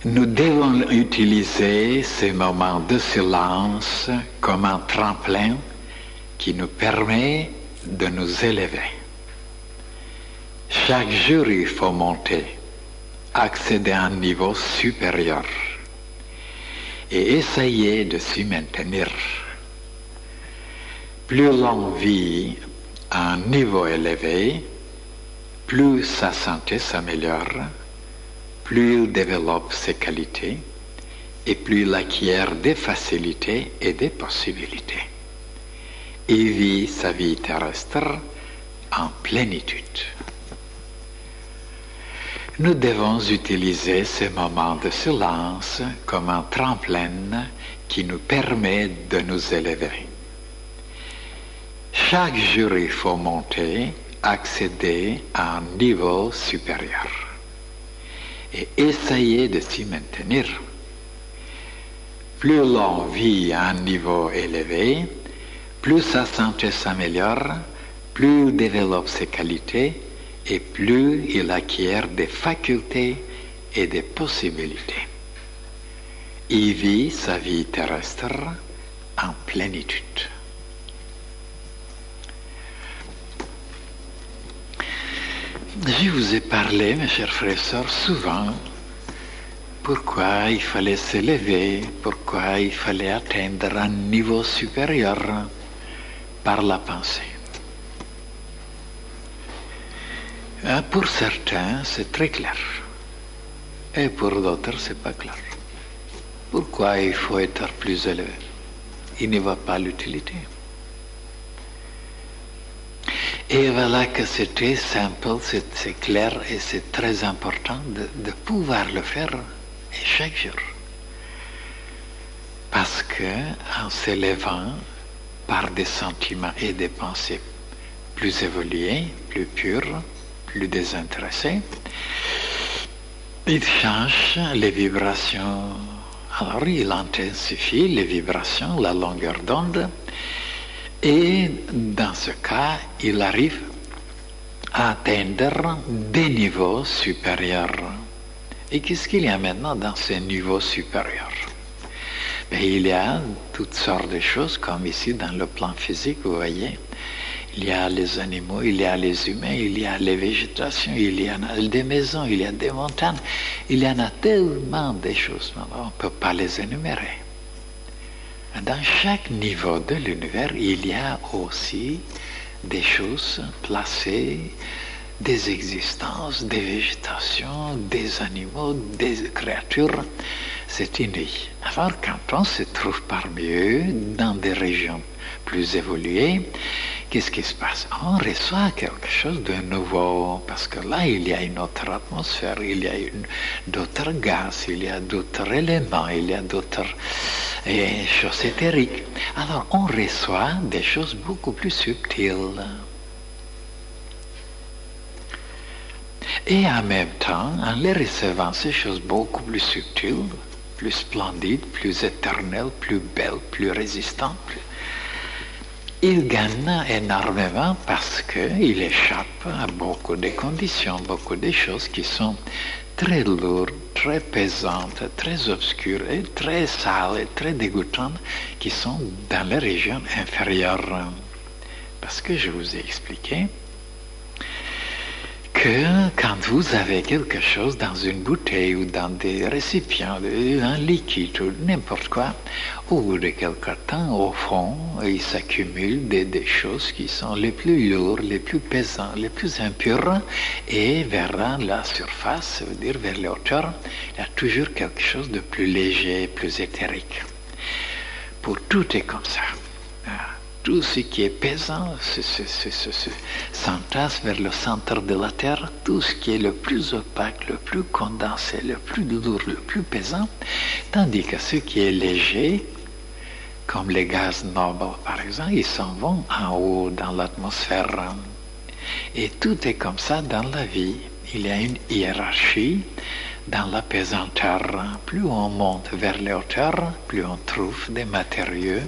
Nous devons utiliser ces moments de silence comme un tremplin qui nous permet de nous élever. Chaque jour, il faut monter, accéder à un niveau supérieur et essayer de s'y maintenir. Plus l'on vit à un niveau élevé, plus sa santé s'améliore, plus il développe ses qualités et plus il acquiert des facilités et des possibilités. Il vit sa vie terrestre en plénitude. Nous devons utiliser ces moments de silence comme un tremplin qui nous permet de nous élever. Chaque jour, il faut monter, accéder à un niveau supérieur et essayer de s'y maintenir. Plus l'on vit à un niveau élevé, plus sa santé s'améliore, plus il développe ses qualités et plus il acquiert des facultés et des possibilités. Il vit sa vie terrestre en plénitude. Je vous ai parlé, mes chers frères et sœurs, souvent pourquoi il fallait s'élever, pourquoi il fallait atteindre un niveau supérieur par la pensée. Pour certains, c'est très clair. Et pour d'autres, c'est pas clair. Pourquoi il faut être plus élevé? Il n'y voit pas l'utilité. Et voilà que c'est très simple, c'est clair et c'est très important de pouvoir le faire et chaque jour. Parce que en s'élevant par des sentiments et des pensées plus évolués, plus purs, plus désintéressés, il change les vibrations. Alors il intensifie les vibrations, la longueur d'onde, et dans ce cas, il arrive à atteindre des niveaux supérieurs. Et qu'est-ce qu'il y a maintenant dans ces niveaux supérieurs? Il y a toutes sortes de choses, comme ici dans le plan physique, vous voyez. Il y a les animaux, il y a les humains, il y a les végétations, il y en a des maisons, il y a des montagnes. Il y en a tellement de choses, on ne peut pas les énumérer. Dans chaque niveau de l'univers, il y a aussi des choses placées, des existences, des végétations, des animaux, des créatures. C'est inouï. Alors, quand on se trouve parmi eux, dans des régions plus évoluées, qu'est-ce qui se passe? On reçoit quelque chose de nouveau, parce que là, il y a une autre atmosphère, il y a d'autres gaz, il y a d'autres éléments, il y a d'autres choses éthériques. Alors, on reçoit des choses beaucoup plus subtiles. Et en même temps, en les recevant, ces choses beaucoup plus subtiles, plus splendides, plus éternelles, plus belles, plus résistantes, il gagne énormément parce qu'il échappe à beaucoup de conditions, beaucoup de choses qui sont très lourdes, très pesantes, très obscures, et très sales et très dégoûtantes qui sont dans les régions inférieures. Parce que je vous ai expliqué que quand vous avez quelque chose dans une bouteille ou dans des récipients, un liquide ou n'importe quoi, au bout de quelque temps, au fond, il s'accumule des choses qui sont les plus lourdes, les plus pesantes, les plus impures, et vers la surface, ça veut dire vers les hauteurs, il y a toujours quelque chose de plus léger, plus éthérique. Pour tout est comme ça. Tout ce qui est pesant s'entasse vers le centre de la Terre. Tout ce qui est le plus opaque, le plus condensé, le plus lourd, le plus pesant, tandis que ce qui est léger, comme les gaz nobles par exemple, ils s'en vont en haut dans l'atmosphère. Et tout est comme ça dans la vie. Il y a une hiérarchie dans la pesanteur. Plus on monte vers les hauteurs, plus on trouve des matériaux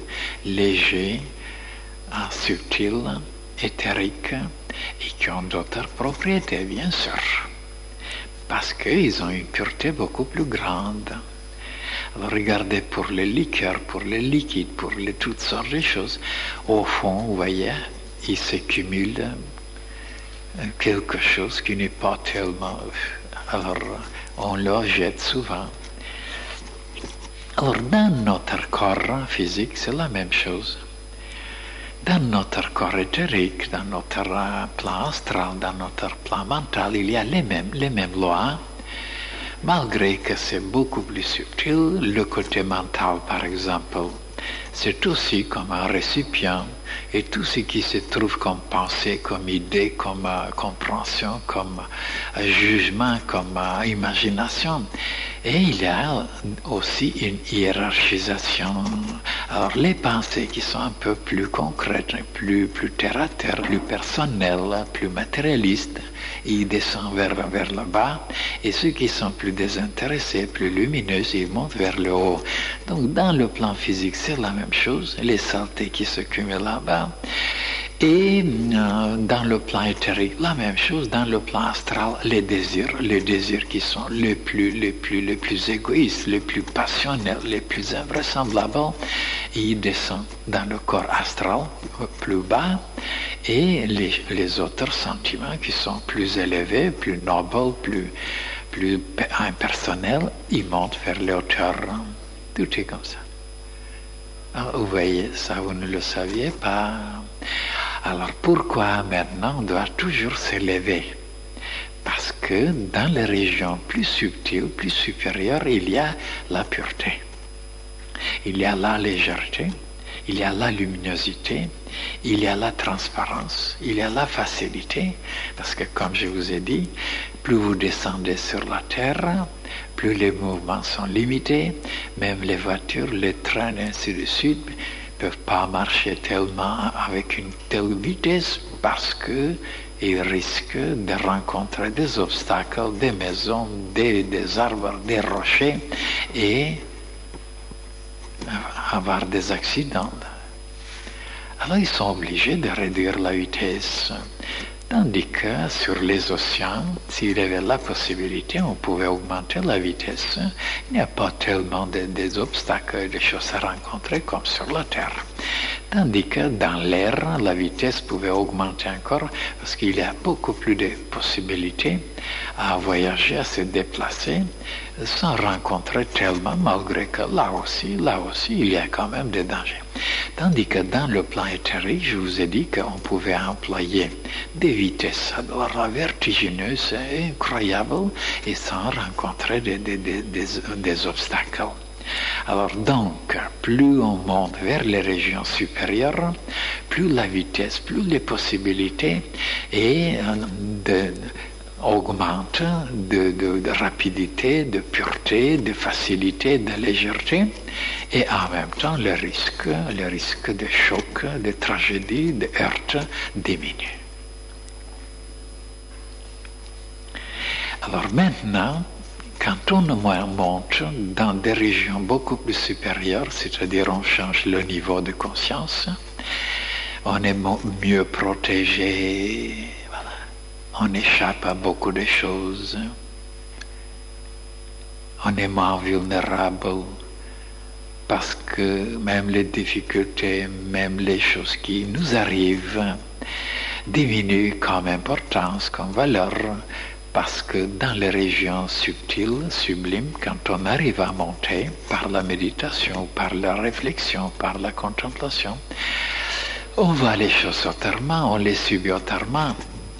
légers, subtils, éthériques et qui ont d'autres propriétés, bien sûr. parce qu'ils ont une pureté beaucoup plus grande. Alors regardez pour les liqueurs, pour les liquides, pour toutes sortes de choses. Au fond, vous voyez, il s'accumule quelque chose qui n'est pas tellement... Alors, on le jette souvent. Alors, dans notre corps physique, c'est la même chose. Dans notre corps éthérique, dans notre plan astral, dans notre plan mental, il y a les mêmes lois, malgré que c'est beaucoup plus subtil. Le côté mental, par exemple, c'est aussi comme un récipient, et tout ce qui se trouve comme pensée, comme idée, comme compréhension, comme jugement, comme imagination. Et il y a aussi une hiérarchisation. Alors les pensées qui sont un peu plus concrètes, plus terre à terre, plus personnelles, plus matérialistes, ils descendent vers le bas, et ceux qui sont plus désintéressés, plus lumineux, ils montent vers le haut. Donc dans le plan physique, c'est la même chose, les saletés qui se cumulent là-bas. Et dans le plan éthérique, la même chose. Dans le plan astral, les désirs qui sont les plus égoïstes, les plus passionnels, les plus invraisemblables, ils descendent dans le corps astral plus bas, et les autres sentiments qui sont plus élevés, plus nobles, plus impersonnels, ils montent vers les hauteurs. Tout est comme ça. Alors, vous voyez, ça vous ne le saviez pas. Alors pourquoi maintenant on doit toujours s'élever? Parce que dans les régions plus subtiles, plus supérieures, il y a la pureté. Il y a la légèreté, il y a la luminosité, il y a la transparence, il y a la facilité. Parce que comme je vous ai dit, plus vous descendez sur la terre, plus les mouvements sont limités, même les voitures, les trains, ainsi de suite, peuvent pas marcher tellement avec une telle vitesse parce qu'ils risquent de rencontrer des obstacles, des maisons, des arbres, des rochers et avoir des accidents. Alors ils sont obligés de réduire la vitesse. Tandis que sur les océans, s'il y avait la possibilité, on pouvait augmenter la vitesse. Il n'y a pas tellement des obstacles, des choses à rencontrer comme sur la Terre. Tandis que dans l'air, la vitesse pouvait augmenter encore parce qu'il y a beaucoup plus de possibilités à voyager, à se déplacer sans rencontrer tellement, malgré que là aussi, il y a quand même des dangers. Tandis que dans le plan éthérique, je vous ai dit qu'on pouvait employer des vitesses vertigineuses et incroyables et sans rencontrer des obstacles. Alors donc, plus on monte vers les régions supérieures, plus la vitesse, plus les possibilités augmentent de rapidité, de pureté, de facilité, de légèreté, et en même temps le risque de choc, de tragédie, de heurts diminue. Alors maintenant, quand on monte dans des régions beaucoup plus supérieures, c'est-à-dire on change le niveau de conscience, on est mieux protégé, voilà. On échappe à beaucoup de choses, on est moins vulnérable, parce que même les difficultés, même les choses qui nous arrivent, diminuent comme importance, comme valeur, parce que dans les régions subtiles, sublimes, quand on arrive à monter par la méditation, par la réflexion, par la contemplation, on voit les choses autrement, on les subit autrement,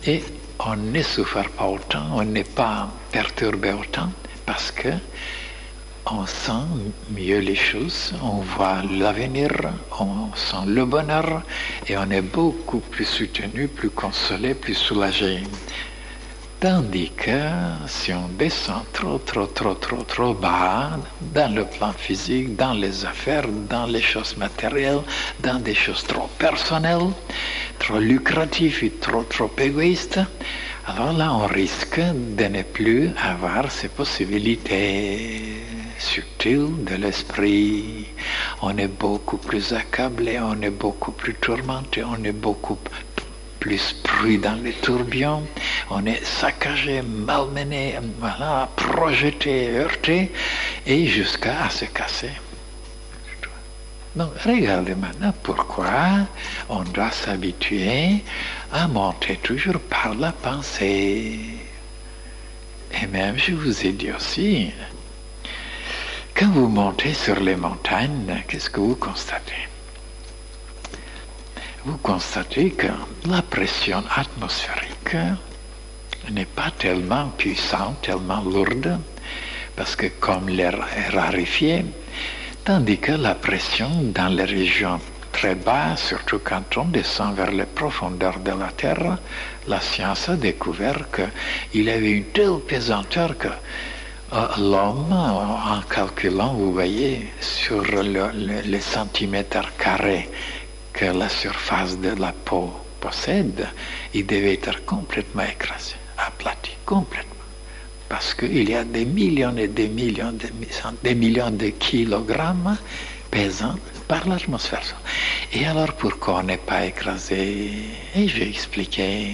et on ne souffre pas autant, on n'est pas perturbé autant, parce que on sent mieux les choses, on voit l'avenir, on sent le bonheur, et on est beaucoup plus soutenu, plus consolé, plus soulagé. Tandis que si on descend trop bas dans le plan physique, dans les affaires, dans les choses matérielles, dans des choses trop personnelles, trop lucratives et trop égoïstes, alors là on risque de ne plus avoir ces possibilités subtiles de l'esprit. On est beaucoup plus accablé, on est beaucoup plus tourmenté, on est beaucoup plus pris dans les tourbillons, on est saccagé, malmené, voilà, projeté, heurté, et jusqu'à se casser. Donc, regardez maintenant pourquoi on doit s'habituer à monter toujours par la pensée. Et même, je vous ai dit aussi, quand vous montez sur les montagnes, qu'est-ce que vous constatez? Vous constatez que la pression atmosphérique n'est pas tellement puissante, tellement lourde, parce que comme l'air est raréfié, tandis que la pression dans les régions très basses, surtout quand on descend vers les profondeurs de la Terre, la science a découvert qu'il avait une telle pesanteur que l'homme, en calculant, vous voyez, sur les centimètres carrés que la surface de la peau possède, il devait être complètement écrasé, aplati, complètement. Parce qu'il y a des millions et des millions de kilogrammes pesant par l'atmosphère. Et alors pourquoi on n'est pas écrasé? Et j'ai expliqué.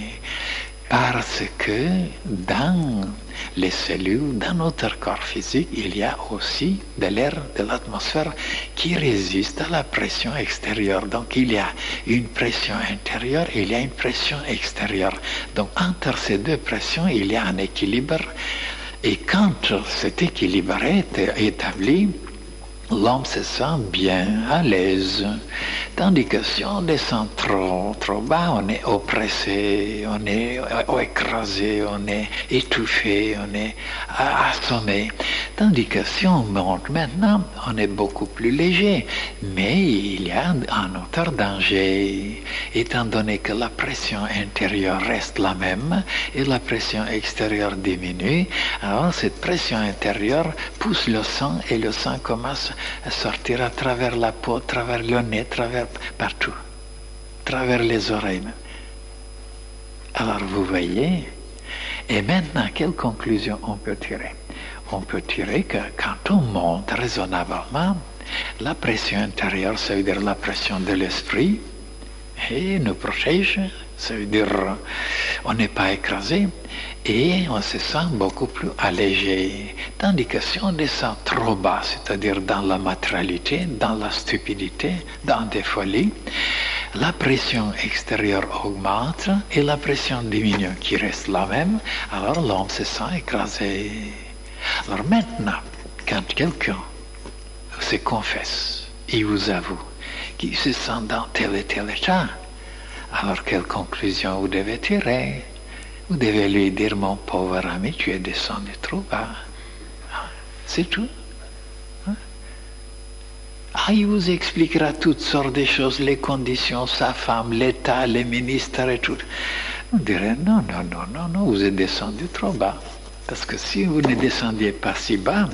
Parce que dans les cellules, dans notre corps physique, il y a aussi de l'air de l'atmosphère qui résiste à la pression extérieure. Donc il y a une pression intérieure et il y a une pression extérieure. Donc entre ces deux pressions, il y a un équilibre. Et quand cet équilibre est établi, l'homme se sent bien, à l'aise. Tandis que si on descend trop bas, on est oppressé, on est écrasé, on est étouffé, on est assommé. Tandis que si on monte maintenant, on est beaucoup plus léger. Mais il y a un autre danger, étant donné que la pression intérieure reste la même et la pression extérieure diminue. Alors cette pression intérieure pousse le sang et le sang commence à sortir à travers la peau, à travers le nez, partout, à travers les oreilles même. Alors vous voyez, et maintenant quelle conclusion on peut tirer? On peut tirer que quand on monte raisonnablement, la pression intérieure, ça veut dire la pression de l'esprit, et nous protège, ça veut dire on n'est pas écrasé, et on se sent beaucoup plus allégé. Tandis que si on descend trop bas, c'est-à-dire dans la matérialité, dans la stupidité, dans des folies, la pression extérieure augmente et la pression diminue qui reste la même, alors l'homme se sent écrasé. Alors maintenant, quand quelqu'un se confesse, il vous avoue qu'il se sent dans tel et tel état, alors quelle conclusion vous devez tirer? Vous devez lui dire, mon pauvre ami, tu es descendu trop bas. C'est tout. Il vous expliquera toutes sortes de choses, les conditions, sa femme, l'État, les ministres et tout. Vous direz, non, vous êtes descendu trop bas. Parce que si vous ne descendiez pas si bas,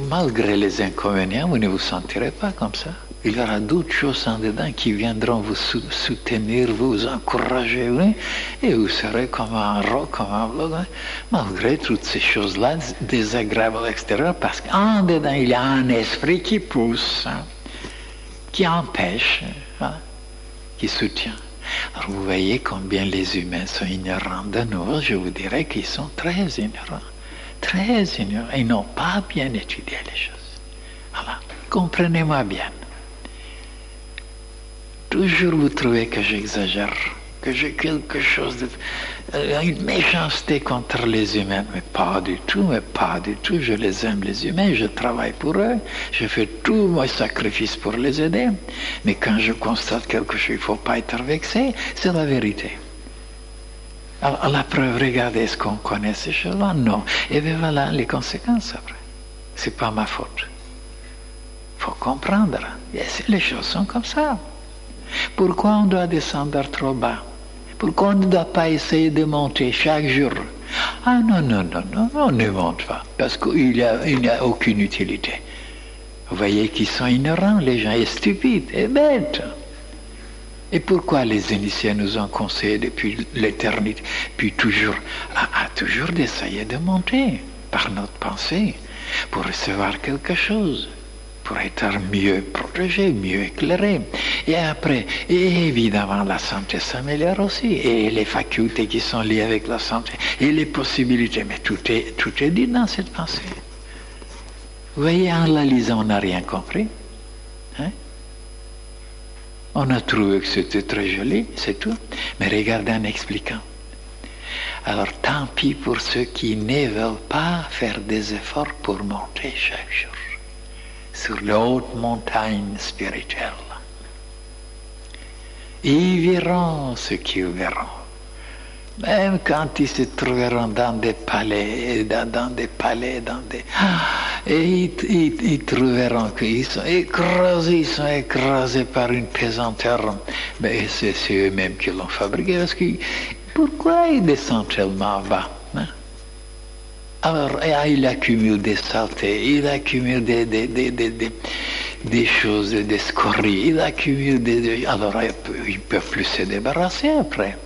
malgré les inconvénients, vous ne vous sentirez pas comme ça. Il y aura d'autres choses en dedans qui viendront vous soutenir, vous encourager, oui, et vous serez comme un roc, comme un bloc, oui, malgré toutes ces choses-là désagréables à l'extérieur, parce qu'en dedans, il y a un esprit qui pousse, qui empêche, qui soutient. Alors vous voyez combien les humains sont ignorants de nous. Je vous dirais qu'ils sont très ignorants. Très ignorants. Ils n'ont pas bien étudié les choses. Voilà. Comprenez-moi bien. Toujours vous trouvez que j'exagère, que j'ai quelque chose de... une méchanceté contre les humains. Mais pas du tout. Je les aime, les humains, je travaille pour eux, je fais tous mes sacrifices pour les aider. Mais quand je constate quelque chose, il ne faut pas être vexé, c'est la vérité. Alors, la preuve, regardez, est-ce qu'on connaît ces choses-là? Non. Et bien voilà les conséquences après. C'est pas ma faute. Il faut comprendre. Les choses sont comme ça. Pourquoi on doit descendre trop bas? Pourquoi on ne doit pas essayer de monter chaque jour? Non, on ne monte pas, parce qu'il n'y a aucune utilité. Vous voyez qu'ils sont ignorants, les gens, et stupides, et bêtes. Et pourquoi les initiés nous ont conseillé depuis l'éternité, puis toujours, à toujours d'essayer de monter par notre pensée, pour recevoir quelque chose? pour être mieux protégé, mieux éclairé. Et après, et évidemment, la santé s'améliore aussi, et les facultés qui sont liées avec la santé, et les possibilités, mais tout est dit dans cette pensée. Vous voyez, en la lisant, on n'a rien compris. Hein? On a trouvé que c'était très joli, c'est tout. Mais regardez en expliquant. Alors, tant pis pour ceux qui ne veulent pas faire des efforts pour monter chaque jour sur la haute montagne spirituelle. Ils verront ce qu'ils verront. Même quand ils se trouveront dans des palais, et ils trouveront qu'ils sont écrasés par une pesanteur. Mais c'est eux-mêmes qui l'ont fabriqué, parce que pourquoi ils descendent tellement bas? Hein? Alors, il accumule des saletés, il accumule des choses, des scories, il accumule alors ils ne peuvent plus se débarrasser après.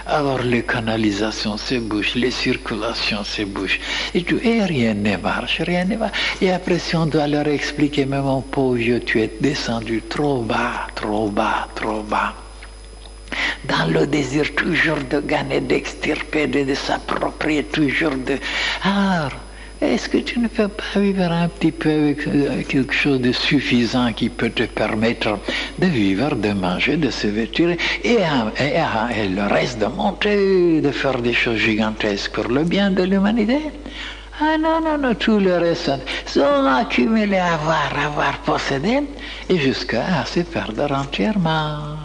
Alors les canalisations se bouchent, les circulations se bouchent, et rien ne marche, rien ne va. Et après, si on doit leur expliquer, mais mon pauvre vieux, tu es descendu trop bas, trop bas, trop bas. Dans le désir toujours de gagner, d'extirper, de s'approprier toujours de... Alors, est-ce que tu ne peux pas vivre un petit peu avec quelque chose de suffisant qui peut te permettre de vivre, de manger, de se vêtir et le reste de monter, de faire des choses gigantesques pour le bien de l'humanité? Ah non, tout le reste sont accumulés, avoir possédé et jusqu'à se perdre entièrement.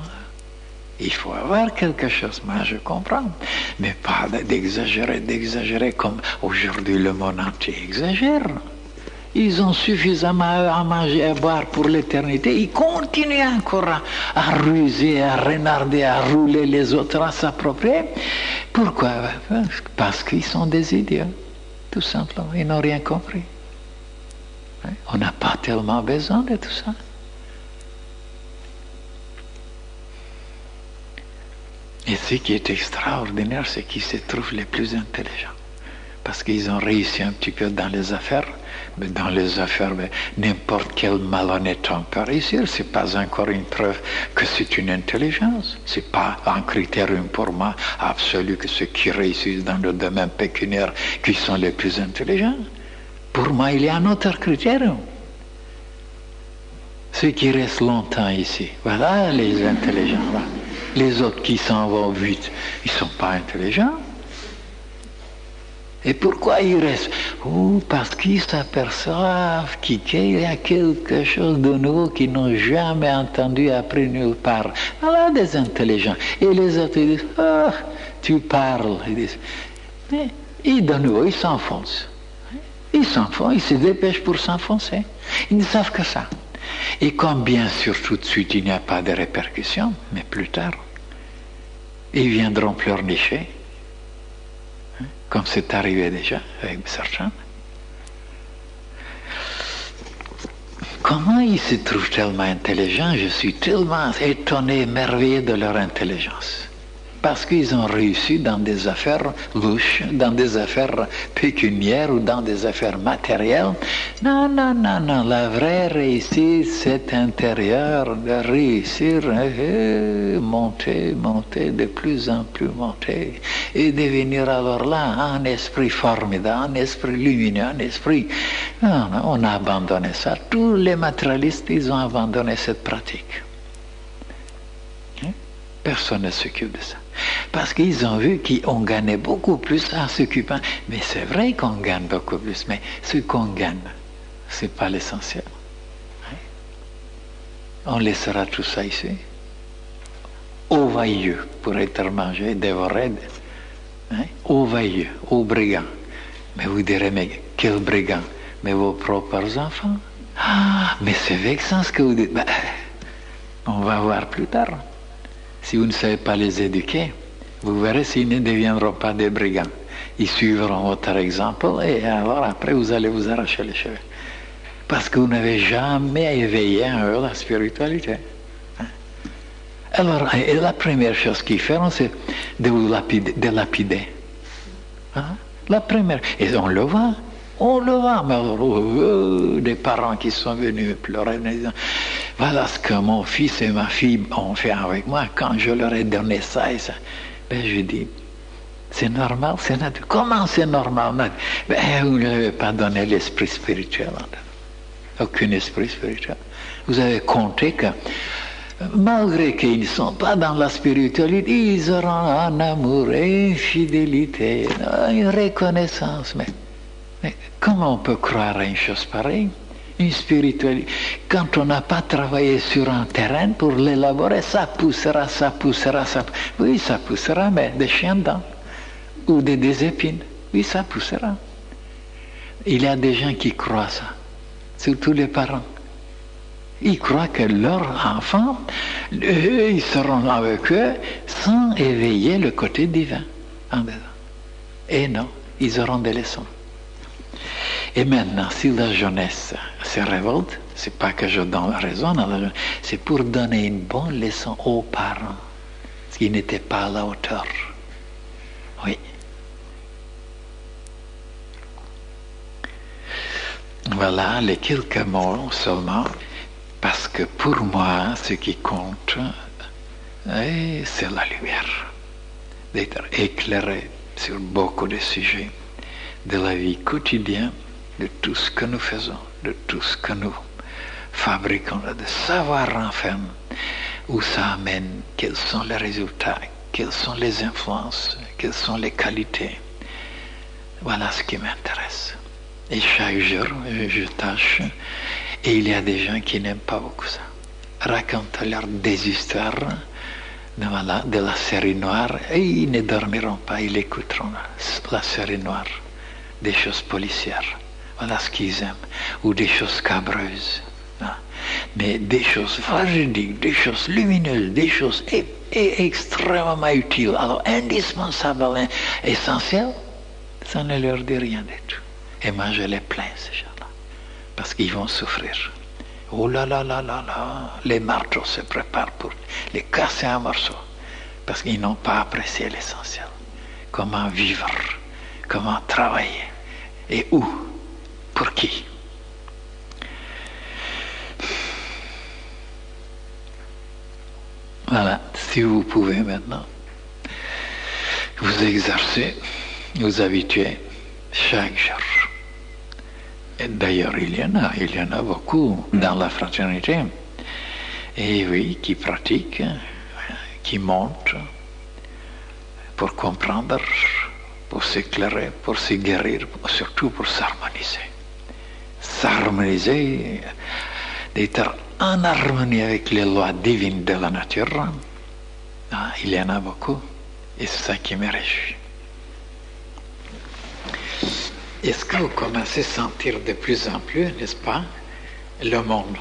Il faut avoir quelque chose, moi je comprends, mais pas d'exagérer comme aujourd'hui le monde entier exagère. Ils ont suffisamment à manger, à boire pour l'éternité, ils continuent encore à ruser, à renarder, à rouler les autres, à s'approprier. Pourquoi? Parce qu'ils sont des idiots, tout simplement, ils n'ont rien compris. On n'a pas tellement besoin de tout ça. Et ce qui est extraordinaire, c'est qu'ils se trouvent les plus intelligents. Parce qu'ils ont réussi un petit peu dans les affaires. Mais dans les affaires, n'importe quel malhonnête homme peut réussir. Ce n'est pas encore une preuve que c'est une intelligence. Ce n'est pas un critérium pour moi absolu que ceux qui réussissent dans le domaine pécuniaire qui sont les plus intelligents. Pour moi, il y a un autre critérium. Ceux qui restent longtemps ici, voilà les intelligents. Voilà. Les autres qui s'en vont vite, ils ne sont pas intelligents. Et pourquoi ils restent? Parce qu'ils s'aperçoivent qu'il y a quelque chose de nouveau qu'ils n'ont jamais entendu, appris nulle part. Voilà des intelligents. Et les autres ils disent, tu parles. Ils disent, et de nouveau, ils s'enfoncent. Ils s'enfoncent, ils se dépêchent pour s'enfoncer. Ils ne savent que ça. Et comme bien sûr tout de suite il n'y a pas de répercussions, mais plus tard, ils viendront pleurnicher, comme c'est arrivé déjà avec certains. Comment ils se trouvent tellement intelligents? Je suis tellement étonné, émerveillé de leur intelligence. Parce qu'ils ont réussi dans des affaires louches, dans des affaires pécuniaires ou dans des affaires matérielles. Non, la vraie réussite, c'est intérieur, de réussir, monter, de plus en plus monter, et devenir alors là un esprit formidable, un esprit lumineux, un esprit... Non, on a abandonné ça. Tous les matérialistes, ils ont abandonné cette pratique. Personne ne s'occupe de ça. Parce qu'ils ont vu qu'on gagnait beaucoup plus en s'occupant. Mais c'est vrai qu'on gagne beaucoup plus, mais ce qu'on gagne, ce n'est pas l'essentiel. On laissera tout ça ici. Aux vailleux, pour être mangé, dévoré. Aux vailleux, aux brigands. Mais vous direz, mais quels brigands? Mais vos propres enfants. Ah, mais c'est vexant ce que vous dites. On va voir plus tard. Si vous ne savez pas les éduquer, vous verrez s'ils ne deviendront pas des brigands. Ils suivront votre exemple et alors après vous allez vous arracher les cheveux. Parce que vous n'avez jamais éveillé en eux la spiritualité. Alors, la première chose qu'ils feront, c'est de vous lapider. La première. Et on le voit. On le voit, mais des parents qui sont venus pleurer, en disant, voilà ce que mon fils et ma fille ont fait avec moi quand je leur ai donné ça et ça. Ben, je dis, c'est normal, c'est naturel. Comment c'est normal? Ben, vous n'avez pas donné l'esprit spirituel. Aucun esprit spirituel. Vous avez compté que, malgré qu'ils ne sont pas dans la spiritualité, ils auront un amour, une fidélité, une reconnaissance. Mais comment on peut croire à une chose pareille? Une spiritualité. Quand on n'a pas travaillé sur un terrain pour l'élaborer, ça poussera, ça poussera, ça poussera. Oui, ça poussera, mais des chiens dents ou des épines. Oui, ça poussera. Il y a des gens qui croient ça, surtout les parents. Ils croient que leurs enfants, ils seront avec eux sans éveiller le côté divin. Et non, ils auront des leçons. Et maintenant, si la jeunesse se révolte, c'est pas que je donne raison à la jeunesse, c'est pour donner une bonne leçon aux parents, parce qu'ils n'étaient pas à la hauteur. Oui. Voilà les quelques mots seulement, parce que pour moi, ce qui compte, c'est la lumière, d'être éclairé sur beaucoup de sujets de la vie quotidienne, de tout ce que nous faisons, de tout ce que nous fabriquons, de savoir enfin où ça amène, quels sont les résultats, quelles sont les influences, quelles sont les qualités. Voilà ce qui m'intéresse. Et chaque jour, je tâche, et il y a des gens qui n'aiment pas beaucoup ça. Raconte-leur des histoires de la série noire, et ils ne dormiront pas, ils écouteront la série noire, des choses policières. Voilà ce qu'ils aiment, ou des choses scabreuses. Mais des choses véridiques, des choses lumineuses, des choses extrêmement utiles, alors indispensables, essentielles, ça ne leur dit rien du tout. Et moi je les plains, ces gens-là, parce qu'ils vont souffrir. Oh là là là là là, les marteaux se préparent pour les casser en morceaux, parce qu'ils n'ont pas apprécié l'essentiel. Comment vivre, comment travailler, et où, pour qui. Voilà, si vous pouvez maintenant vous exercer, vous habituer chaque jour. Et d'ailleurs, il y en a beaucoup dans la fraternité. Et oui, qui pratiquent, qui montent pour comprendre, pour s'éclairer, pour se guérir, surtout pour s'harmoniser. S'harmoniser, d'être en harmonie avec les lois divines de la nature. Il y en a beaucoup, et c'est ça qui me réjouit. Est-ce que vous commencez à sentir de plus en plus, n'est-ce pas, le monde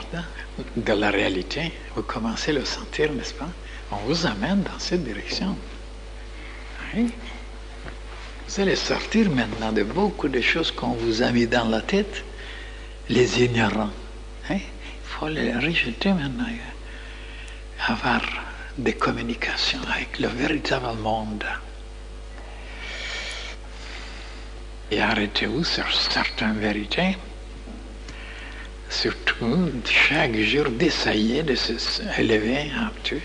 de la réalité? Vous commencez à le sentir, n'est-ce pas? On vous amène dans cette direction. Oui. Vous allez sortir maintenant de beaucoup de choses qu'on vous a mis dans la tête, les ignorants. Il faut les rejeter maintenant. Avoir des communications avec le véritable monde. Et arrêtez-vous sur certaines vérités, surtout chaque jour d'essayer de s'élever un peu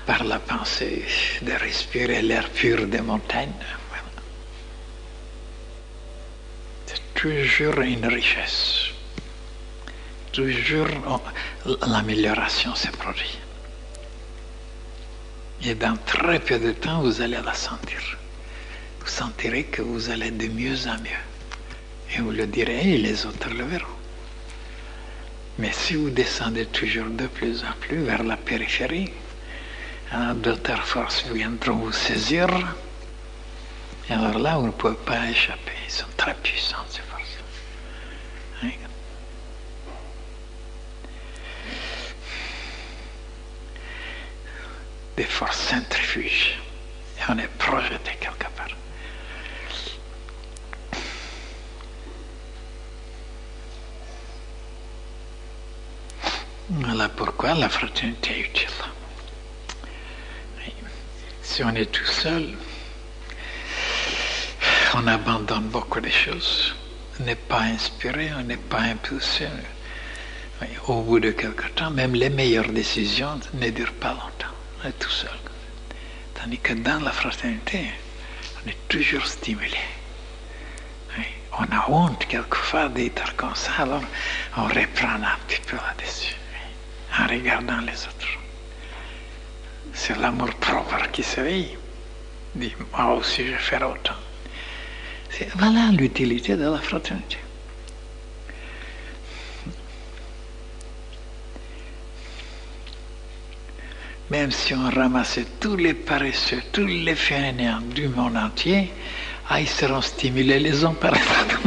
par la pensée, de respirer l'air pur des montagnes. Voilà. C'est toujours une richesse. Toujours l'amélioration se produit. Et dans très peu de temps, vous allez la sentir. Vous sentirez que vous allez de mieux en mieux. Et vous le direz et les autres le verront. Mais si vous descendez toujours de plus en plus vers la périphérie, d'autres forces viendront vous saisir. Et alors là, vous ne pouvez pas échapper. Ils sont très puissants, ces forces. Des forces centrifuges. Et on est projeté quelque part. Voilà pourquoi la fraternité est utile. Si on est tout seul, on abandonne beaucoup de choses. n'est pas inspiré, on n'est pas impulsé. Au bout de quelque temps, même les meilleures décisions ne durent pas longtemps. On est tout seul. Tandis que dans la fraternité, on est toujours stimulé. On a honte quelquefois d'être comme ça, alors on reprend un petit peu là-dessus, en regardant les autres. C'est l'amour propre qui s'éveille. Dit, moi aussi je vais faire autant. Voilà l'utilité de la fraternité. Même si on ramassait tous les paresseux, tous les fainéants du monde entier, ils seront stimulés les uns par les autres.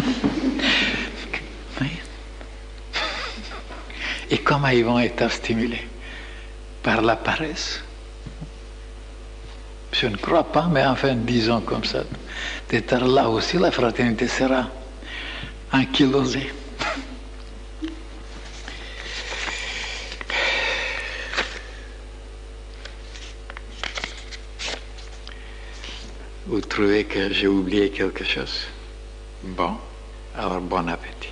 Et comment ils vont être stimulés? Par la paresse. Je ne crois pas, mais enfin, disons comme ça. Peut-être là aussi, la fraternité sera ankylosée. Vous trouvez que j'ai oublié quelque chose? Bon, alors bon appétit.